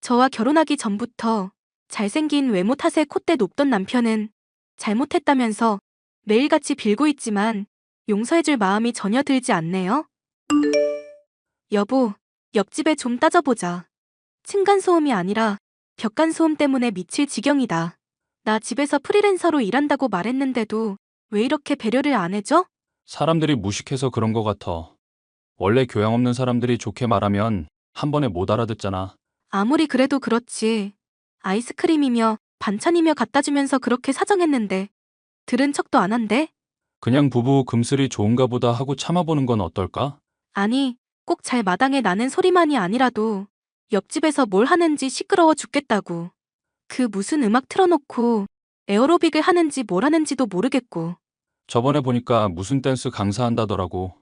저와 결혼하기 전부터 잘생긴 외모 탓에 콧대 높던 남편은 잘못했다면서 매일같이 빌고 있지만 용서해줄 마음이 전혀 들지 않네요. 여보, 옆집에 좀 따져보자. 층간소음이 아니라 벽간소음 때문에 미칠 지경이다. 나 집에서 프리랜서로 일한다고 말했는데도 왜 이렇게 배려를 안 해줘? 사람들이 무식해서 그런 것 같아. 원래 교양 없는 사람들이 좋게 말하면 한 번에 못 알아듣잖아. 아무리 그래도 그렇지. 아이스크림이며 반찬이며 갖다 주면서 그렇게 사정했는데 들은 척도 안 한대? 그냥 부부 금슬이 좋은가 보다 하고 참아보는 건 어떨까? 아니, 꼭 잘 마당에 나는 소리만이 아니라도 옆집에서 뭘 하는지 시끄러워 죽겠다고. 그 무슨 음악 틀어놓고 에어로빅을 하는지 뭘 하는지도 모르겠고. 저번에 보니까 무슨 댄스 강사한다더라고.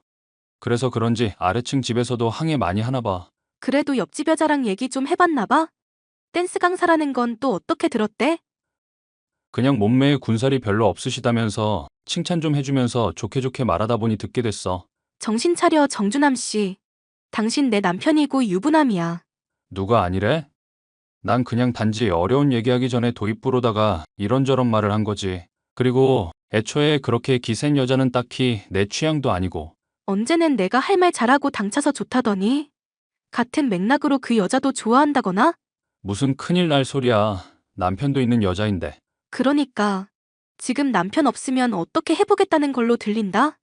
그래서 그런지 아래층 집에서도 항해 많이 하나 봐. 그래도 옆집 여자랑 얘기 좀 해봤나 봐? 댄스 강사라는 건 또 어떻게 들었대? 그냥 몸매에 군살이 별로 없으시다면서 칭찬 좀 해주면서 좋게 좋게 말하다 보니 듣게 됐어. 정신 차려 정준함 씨. 당신 내 남편이고 유부남이야. 누가 아니래? 난 그냥 단지 어려운 얘기하기 전에 도입부로다가 이런저런 말을 한 거지. 그리고 애초에 그렇게 기센 여자는 딱히 내 취향도 아니고. 언제는 내가 할 말 잘하고 당차서 좋다더니 같은 맥락으로 그 여자도 좋아한다거나? 무슨 큰일 날 소리야. 남편도 있는 여자인데. 그러니까 지금 남편 없으면 어떻게 해보겠다는 걸로 들린다?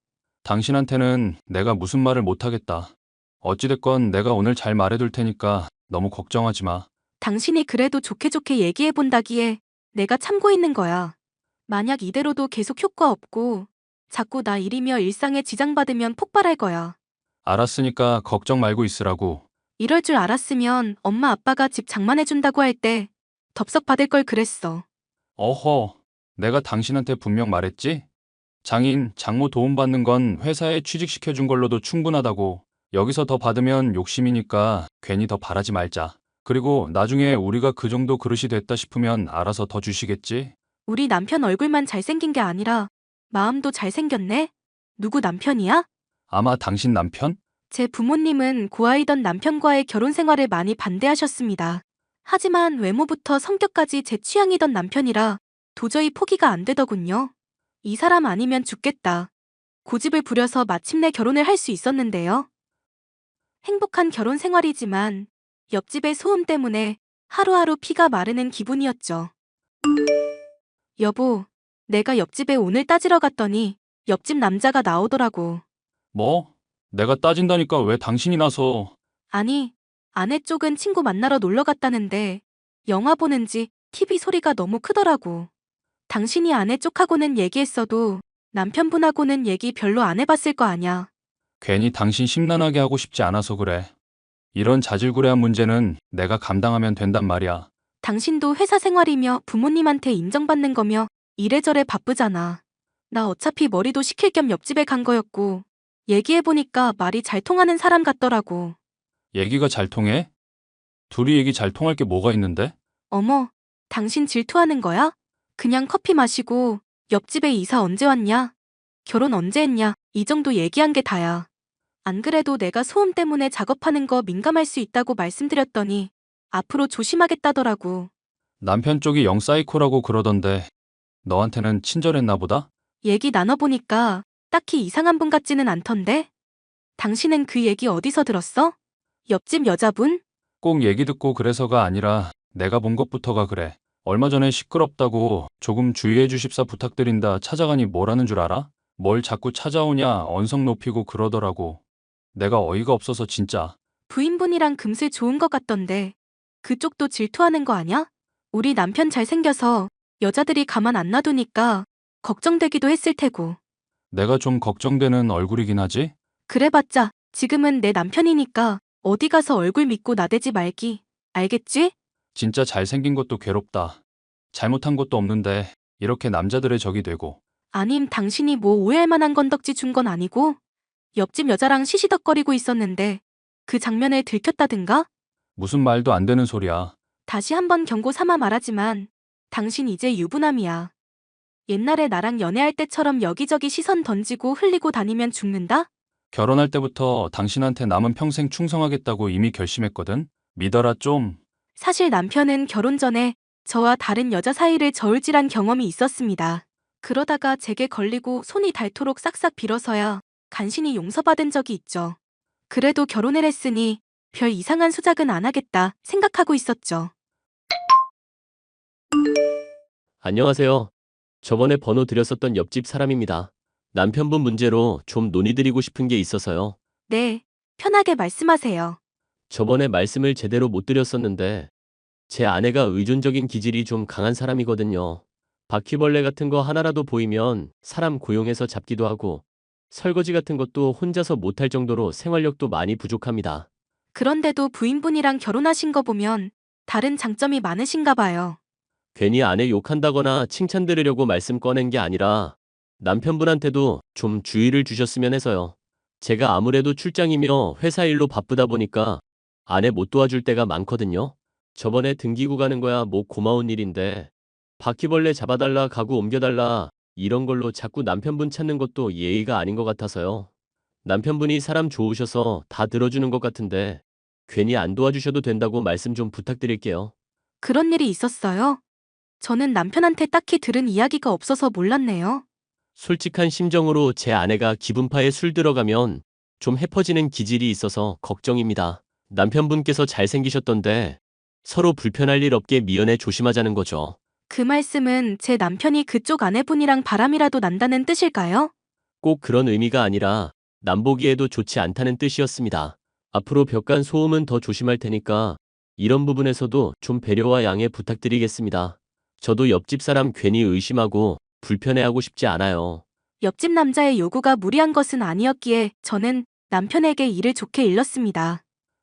당신한테는 내가 무슨 말을 못하겠다. 어찌됐건 내가 오늘 잘 말해둘 테니까 너무 걱정하지 마. 당신이 그래도 좋게 좋게 얘기해본다기에 내가 참고 있는 거야. 만약 이대로도 계속 효과 없고 자꾸 나 일이며 일상에 지장받으면 폭발할 거야. 알았으니까 걱정 말고 있으라고. 이럴 줄 알았으면 엄마 아빠가 집 장만해준다고 할 때 덥석 받을 걸 그랬어. 어허, 내가 당신한테 분명 말했지? 장인, 장모 도움받는 건 회사에 취직시켜준 걸로도 충분하다고. 여기서 더 받으면 욕심이니까 괜히 더 바라지 말자. 그리고 나중에 우리가 그 정도 그릇이 됐다 싶으면 알아서 더 주시겠지? 우리 남편 얼굴만 잘생긴 게 아니라 마음도 잘생겼네? 누구 남편이야? 아마 당신 남편? 제 부모님은 고아이던 남편과의 결혼 생활을 많이 반대하셨습니다. 하지만 외모부터 성격까지 제 취향이던 남편이라 도저히 포기가 안 되더군요. 이 사람 아니면 죽겠다. 고집을 부려서 마침내 결혼을 할 수 있었는데요. 행복한 결혼 생활이지만 옆집의 소음 때문에 하루하루 피가 마르는 기분이었죠. 여보, 내가 옆집에 오늘 따지러 갔더니 옆집 남자가 나오더라고. 뭐? 내가 따진다니까 왜 당신이 나서. 아니, 아내 쪽은 친구 만나러 놀러 갔다는데 영화 보는지 TV 소리가 너무 크더라고. 당신이 아내 쪽하고는 얘기했어도 남편분하고는 얘기 별로 안 해봤을 거 아냐. 괜히 당신 심란하게 하고 싶지 않아서 그래. 이런 자질구레한 문제는 내가 감당하면 된단 말이야. 당신도 회사 생활이며 부모님한테 인정받는 거며 이래저래 바쁘잖아. 나 어차피 머리도 식힐 겸 옆집에 간 거였고 얘기해보니까 말이 잘 통하는 사람 같더라고. 얘기가 잘 통해? 둘이 얘기 잘 통할 게 뭐가 있는데? 어머, 당신 질투하는 거야? 그냥 커피 마시고 옆집에 이사 언제 왔냐? 결혼 언제 했냐? 이 정도 얘기한 게 다야. 안 그래도 내가 소음 때문에 작업하는 거 민감할 수 있다고 말씀드렸더니 앞으로 조심하겠다더라고. 남편 쪽이 영 사이코라고 그러던데 너한테는 친절했나 보다? 얘기 나눠보니까 딱히 이상한 분 같지는 않던데? 당신은 그 얘기 어디서 들었어? 옆집 여자분? 꼭 얘기 듣고 그래서가 아니라 내가 본 것부터가 그래. 얼마 전에 시끄럽다고 조금 주의해 주십사 부탁드린다 찾아가니 뭐라는 줄 알아? 뭘 자꾸 찾아오냐 언성 높이고 그러더라고. 내가 어이가 없어서 진짜. 부인분이랑 금슬 좋은 것 같던데 그쪽도 질투하는 거 아냐? 우리 남편 잘생겨서 여자들이 가만 안 놔두니까 걱정되기도 했을 테고. 내가 좀 걱정되는 얼굴이긴 하지? 그래봤자 지금은 내 남편이니까 어디 가서 얼굴 믿고 나대지 말기. 알겠지? 진짜 잘생긴 것도 괴롭다. 잘못한 것도 없는데 이렇게 남자들의 적이 되고. 아님 당신이 뭐 오해할 만한 건덕지 준 건 아니고 옆집 여자랑 시시덕거리고 있었는데 그 장면을 들켰다든가? 무슨 말도 안 되는 소리야. 다시 한번 경고 삼아 말하지만 당신 이제 유부남이야. 옛날에 나랑 연애할 때처럼 여기저기 시선 던지고 흘리고 다니면 죽는다? 결혼할 때부터 당신한테 남은 평생 충성하겠다고 이미 결심했거든. 믿어라 좀. 사실 남편은 결혼 전에 저와 다른 여자 사이를 저울질한 경험이 있었습니다. 그러다가 제게 걸리고 손이 닳도록 싹싹 빌어서야 간신히 용서받은 적이 있죠. 그래도 결혼을 했으니 별 이상한 수작은 안 하겠다 생각하고 있었죠. 안녕하세요. 저번에 번호 드렸었던 옆집 사람입니다. 남편분 문제로 좀 논의드리고 싶은 게 있어서요. 네, 편하게 말씀하세요. 저번에 말씀을 제대로 못 드렸었는데 제 아내가 의존적인 기질이 좀 강한 사람이거든요. 바퀴벌레 같은 거 하나라도 보이면 사람 고용해서 잡기도 하고 설거지 같은 것도 혼자서 못할 정도로 생활력도 많이 부족합니다. 그런데도 부인분이랑 결혼하신 거 보면 다른 장점이 많으신가 봐요. 괜히 아내 욕한다거나 칭찬 들으려고 말씀 꺼낸 게 아니라 남편분한테도 좀 주의를 주셨으면 해서요. 제가 아무래도 출장이며 회사 일로 바쁘다 보니까 아내 못 도와줄 때가 많거든요. 저번에 등기구 가는 거야 뭐 고마운 일인데 바퀴벌레 잡아달라 가구 옮겨달라 이런 걸로 자꾸 남편분 찾는 것도 예의가 아닌 것 같아서요. 남편분이 사람 좋으셔서 다 들어주는 것 같은데 괜히 안 도와주셔도 된다고 말씀 좀 부탁드릴게요. 그런 일이 있었어요? 저는 남편한테 딱히 들은 이야기가 없어서 몰랐네요. 솔직한 심정으로 제 아내가 기분파에 술 들어가면 좀 해퍼지는 기질이 있어서 걱정입니다. 남편분께서 잘생기셨던데 서로 불편할 일 없게 미연에 조심하자는 거죠. 그 말씀은 제 남편이 그쪽 아내분이랑 바람이라도 난다는 뜻일까요? 꼭 그런 의미가 아니라 남보기에도 좋지 않다는 뜻이었습니다. 앞으로 벽간 소음은 더 조심할 테니까 이런 부분에서도 좀 배려와 양해 부탁드리겠습니다. 저도 옆집 사람 괜히 의심하고 불편해하고 싶지 않아요. 옆집 남자의 요구가 무리한 것은 아니었기에 저는 남편에게 일을 좋게 일렀습니다.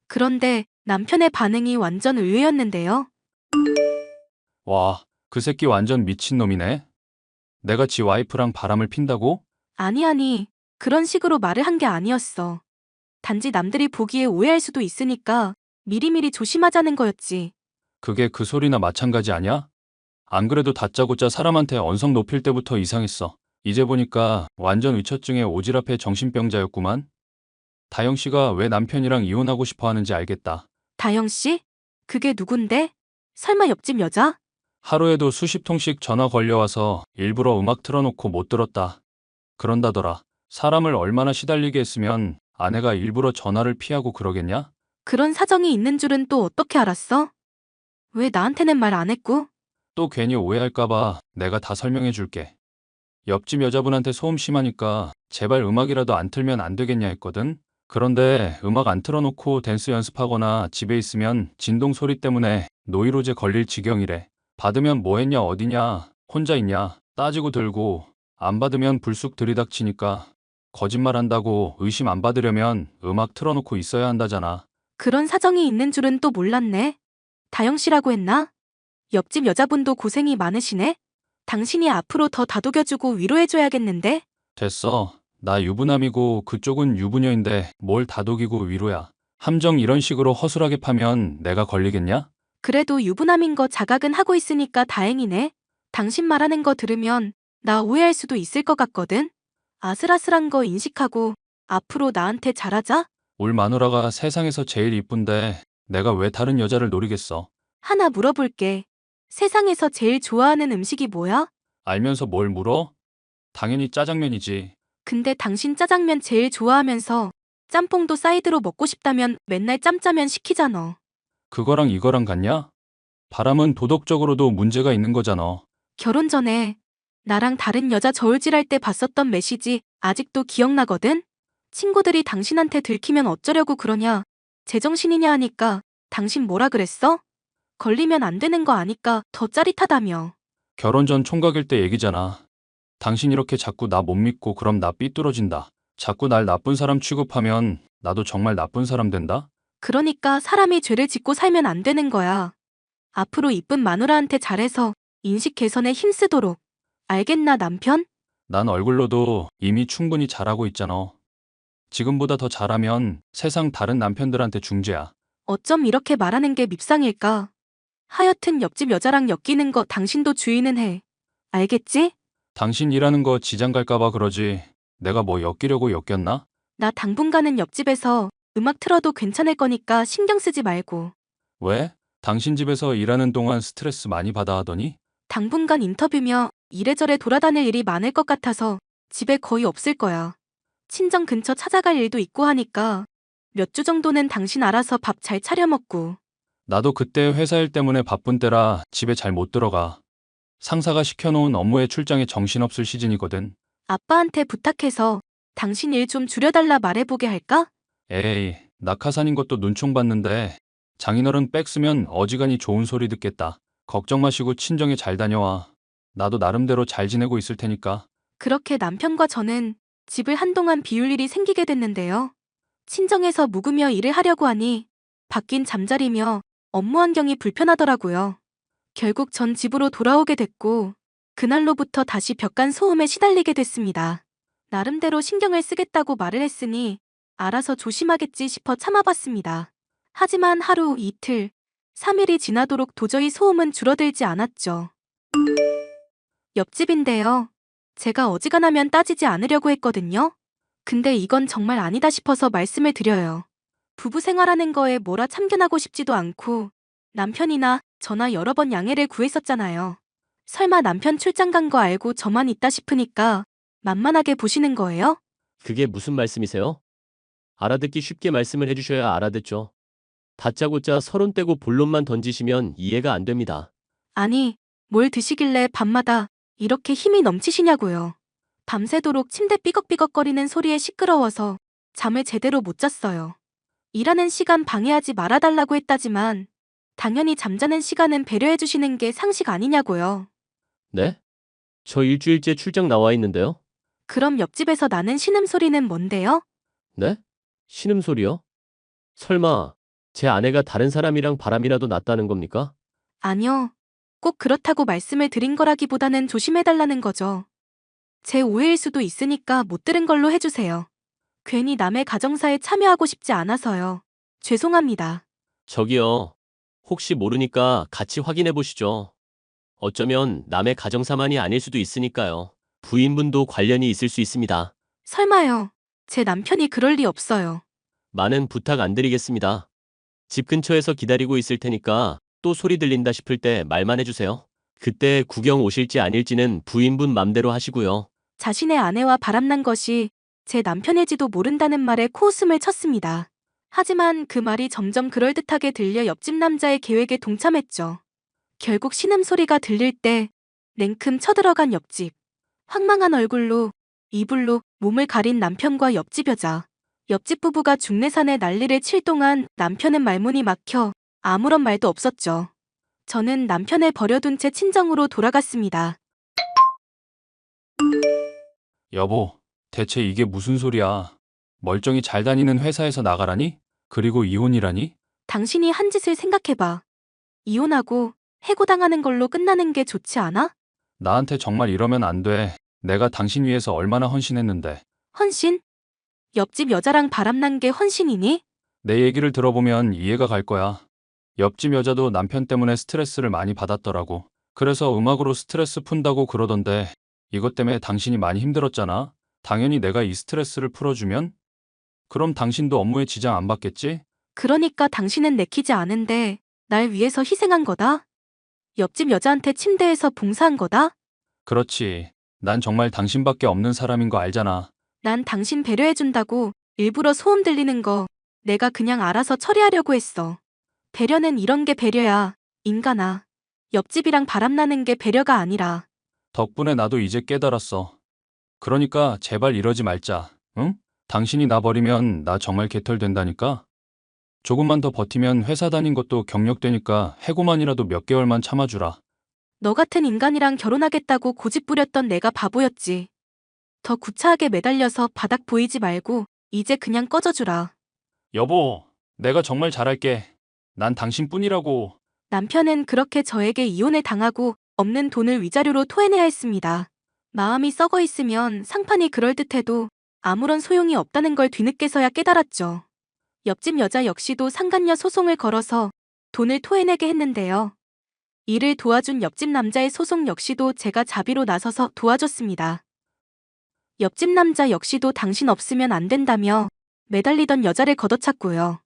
그런데 남편의 반응이 완전 의외였는데요. 와, 그 새끼 완전 미친놈이네. 내가 지 와이프랑 바람을 핀다고? 아니, 그런 식으로 말을 한 게 아니었어. 단지 남들이 보기에 오해할 수도 있으니까 미리미리 조심하자는 거였지. 그게 그 소리나 마찬가지 아냐? 안 그래도 다짜고짜 사람한테 언성 높일 때부터 이상했어. 이제 보니까 완전 의처증에 오지랖해 정신병자였구만. 다영 씨가 왜 남편이랑 이혼하고 싶어 하는지 알겠다. 다영 씨? 그게 누군데? 설마 옆집 여자? 하루에도 수십 통씩 전화 걸려와서 일부러 음악 틀어놓고 못 들었다. 그런다더라. 사람을 얼마나 시달리게 했으면 아내가 일부러 전화를 피하고 그러겠냐? 그런 사정이 있는 줄은 또 어떻게 알았어? 왜 나한테는 말 안 했고? 또 괜히 오해할까봐 내가 다 설명해 줄게. 옆집 여자분한테 소음 심하니까 제발 음악이라도 안 틀면 안 되겠냐 했거든? 그런데 음악 안 틀어놓고 댄스 연습하거나 집에 있으면 진동 소리 때문에 노이로제 걸릴 지경이래. 받으면 뭐 했냐 어디냐 혼자 있냐 따지고 들고 안 받으면 불쑥 들이닥치니까 거짓말한다고 의심 안 받으려면 음악 틀어놓고 있어야 한다잖아. 그런 사정이 있는 줄은 또 몰랐네. 다영 씨라고 했나? 옆집 여자분도 고생이 많으시네? 당신이 앞으로 더 다독여주고 위로해줘야겠는데? 됐어. 나 유부남이고 그쪽은 유부녀인데 뭘 다독이고 위로야. 함정 이런 식으로 허술하게 파면 내가 걸리겠냐? 그래도 유부남인 거 자각은 하고 있으니까 다행이네. 당신 말하는 거 들으면 나 오해할 수도 있을 것 같거든? 아슬아슬한 거 인식하고 앞으로 나한테 잘하자? 울 마누라가 세상에서 제일 이쁜데 내가 왜 다른 여자를 노리겠어. 하나 물어볼게. 세상에서 제일 좋아하는 음식이 뭐야? 알면서 뭘 물어? 당연히 짜장면이지. 근데 당신 짜장면 제일 좋아하면서 짬뽕도 사이드로 먹고 싶다면 맨날 짬짜면 시키잖아. 그거랑 이거랑 같냐? 바람은 도덕적으로도 문제가 있는 거잖아. 결혼 전에 나랑 다른 여자 저울질할 때 봤었던 메시지 아직도 기억나거든? 친구들이 당신한테 들키면 어쩌려고 그러냐? 제정신이냐 하니까 당신 뭐라 그랬어? 걸리면 안 되는 거 아니까 더 짜릿하다며. 결혼 전 총각일 때 얘기잖아. 당신 이렇게 자꾸 나 못 믿고 그럼 나 삐뚤어진다. 자꾸 날 나쁜 사람 취급하면 나도 정말 나쁜 사람 된다? 그러니까 사람이 죄를 짓고 살면 안 되는 거야. 앞으로 이쁜 마누라한테 잘해서 인식 개선에 힘쓰도록. 알겠나, 남편? 난 얼굴로도 이미 충분히 잘하고 있잖아. 지금보다 더 잘하면 세상 다른 남편들한테 중재야. 어쩜 이렇게 말하는 게 밉상일까? 하여튼 옆집 여자랑 엮이는 거 당신도 주의는 해. 알겠지? 당신 일하는 거 지장 갈까봐 그러지. 내가 뭐 엮이려고 엮였나? 나 당분간은 옆집에서 음악 틀어도 괜찮을 거니까 신경 쓰지 말고. 왜? 당신 집에서 일하는 동안 스트레스 많이 받아 하더니? 당분간 인터뷰며 이래저래 돌아다닐 일이 많을 것 같아서 집에 거의 없을 거야. 친정 근처 찾아갈 일도 있고 하니까 몇 주 정도는 당신 알아서 밥 잘 차려 먹고. 나도 그때 회사 일 때문에 바쁜 때라 집에 잘 못 들어가. 상사가 시켜놓은 업무에 출장에 정신없을 시즌이거든. 아빠한테 부탁해서 당신 일 좀 줄여달라 말해보게 할까? 에이, 낙하산인 것도 눈총 봤는데 장인어른 백 쓰면 어지간히 좋은 소리 듣겠다. 걱정 마시고 친정에 잘 다녀와. 나도 나름대로 잘 지내고 있을 테니까. 그렇게 남편과 저는 집을 한동안 비울 일이 생기게 됐는데요. 친정에서 묵으며 일을 하려고 하니 바뀐 잠자리며 업무 환경이 불편하더라고요. 결국 전 집으로 돌아오게 됐고 그날로부터 다시 벽간 소음에 시달리게 됐습니다. 나름대로 신경을 쓰겠다고 말을 했으니 알아서 조심하겠지 싶어 참아봤습니다. 하지만 하루, 이틀, 3일이 지나도록 도저히 소음은 줄어들지 않았죠. 옆집인데요. 제가 어지간하면 따지지 않으려고 했거든요. 근데 이건 정말 아니다 싶어서 말씀을 드려요. 부부 생활하는 거에 뭐라 참견하고 싶지도 않고 남편이나 저나 여러 번 양해를 구했었잖아요. 설마 남편 출장 간 거 알고 저만 있다 싶으니까 만만하게 보시는 거예요? 그게 무슨 말씀이세요? 알아듣기 쉽게 말씀을 해주셔야 알아듣죠. 다짜고짜 서론 떼고 본론만 던지시면 이해가 안 됩니다. 아니, 뭘 드시길래 밤마다 이렇게 힘이 넘치시냐고요. 밤새도록 침대 삐걱삐걱거리는 소리에 시끄러워서 잠을 제대로 못 잤어요. 일하는 시간 방해하지 말아달라고 했다지만 당연히 잠자는 시간은 배려해주시는 게 상식 아니냐고요. 네? 저 일주일째 출장 나와 있는데요? 그럼 옆집에서 나는 신음소리는 뭔데요? 네? 신음소리요? 설마 제 아내가 다른 사람이랑 바람이라도 났다는 겁니까? 아니요. 꼭 그렇다고 말씀을 드린 거라기보다는 조심해달라는 거죠. 제 오해일 수도 있으니까 못 들은 걸로 해주세요. 괜히 남의 가정사에 참여하고 싶지 않아서요. 죄송합니다. 저기요. 혹시 모르니까 같이 확인해 보시죠. 어쩌면 남의 가정사만이 아닐 수도 있으니까요. 부인분도 관련이 있을 수 있습니다. 설마요. 제 남편이 그럴 리 없어요. 많은 부탁 안 드리겠습니다. 집 근처에서 기다리고 있을 테니까 또 소리 들린다 싶을 때 말만 해주세요. 그때 구경 오실지 아닐지는 부인분 맘대로 하시고요. 자신의 아내와 바람난 것이 제 남편일지도 모른다는 말에 코웃음을 쳤습니다. 하지만 그 말이 점점 그럴듯하게 들려 옆집 남자의 계획에 동참했죠. 결국 신음소리가 들릴 때 냉큼 쳐들어간 옆집. 황망한 얼굴로 이불로 몸을 가린 남편과 옆집 여자. 옆집 부부가 중내산에 난리를 칠 동안 남편은 말문이 막혀 아무런 말도 없었죠. 저는 남편을 버려둔 채 친정으로 돌아갔습니다. 여보, 대체 이게 무슨 소리야? 멀쩡히 잘 다니는 회사에서 나가라니? 그리고 이혼이라니? 당신이 한 짓을 생각해봐. 이혼하고 해고당하는 걸로 끝나는 게 좋지 않아? 나한테 정말 이러면 안 돼. 내가 당신 위해서 얼마나 헌신했는데. 헌신? 옆집 여자랑 바람난 게 헌신이니? 내 얘기를 들어보면 이해가 갈 거야. 옆집 여자도 남편 때문에 스트레스를 많이 받았더라고. 그래서 음악으로 스트레스 푼다고 그러던데 이것 때문에 당신이 많이 힘들었잖아. 당연히 내가 이 스트레스를 풀어주면? 그럼 당신도 업무에 지장 안 받겠지? 그러니까 당신은 내키지 않은데 날 위해서 희생한 거다? 옆집 여자한테 침대에서 봉사한 거다? 그렇지. 난 정말 당신밖에 없는 사람인 거 알잖아. 난 당신 배려해준다고 일부러 소음 들리는 거 내가 그냥 알아서 처리하려고 했어. 배려는 이런 게 배려야, 인간아. 옆집이랑 바람나는 게 배려가 아니라. 덕분에 나도 이제 깨달았어. 그러니까 제발 이러지 말자. 응? 당신이 나 버리면 나 정말 개털된다니까? 조금만 더 버티면 회사 다닌 것도 경력되니까 해고만이라도 몇 개월만 참아주라. 너 같은 인간이랑 결혼하겠다고 고집 부렸던 내가 바보였지. 더 구차하게 매달려서 바닥 보이지 말고 이제 그냥 꺼져주라. 여보, 내가 정말 잘할게. 난 당신뿐이라고. 남편은 그렇게 저에게 이혼을 당하고 없는 돈을 위자료로 토해내야 했습니다. 마음이 썩어 있으면 상판이 그럴듯해도 아무런 소용이 없다는 걸 뒤늦게서야 깨달았죠. 옆집 여자 역시도 상간녀 소송을 걸어서 돈을 토해내게 했는데요. 이를 도와준 옆집 남자의 소송 역시도 제가 자비로 나서서 도와줬습니다. 옆집 남자 역시도 당신 없으면 안 된다며 매달리던 여자를 걷어찼고요.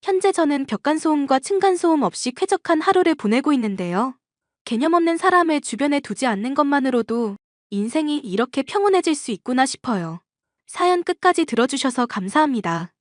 현재 저는 벽간소음과 층간소음 없이 쾌적한 하루를 보내고 있는데요. 개념 없는 사람을 주변에 두지 않는 것만으로도 인생이 이렇게 평온해질 수 있구나 싶어요. 사연 끝까지 들어주셔서 감사합니다.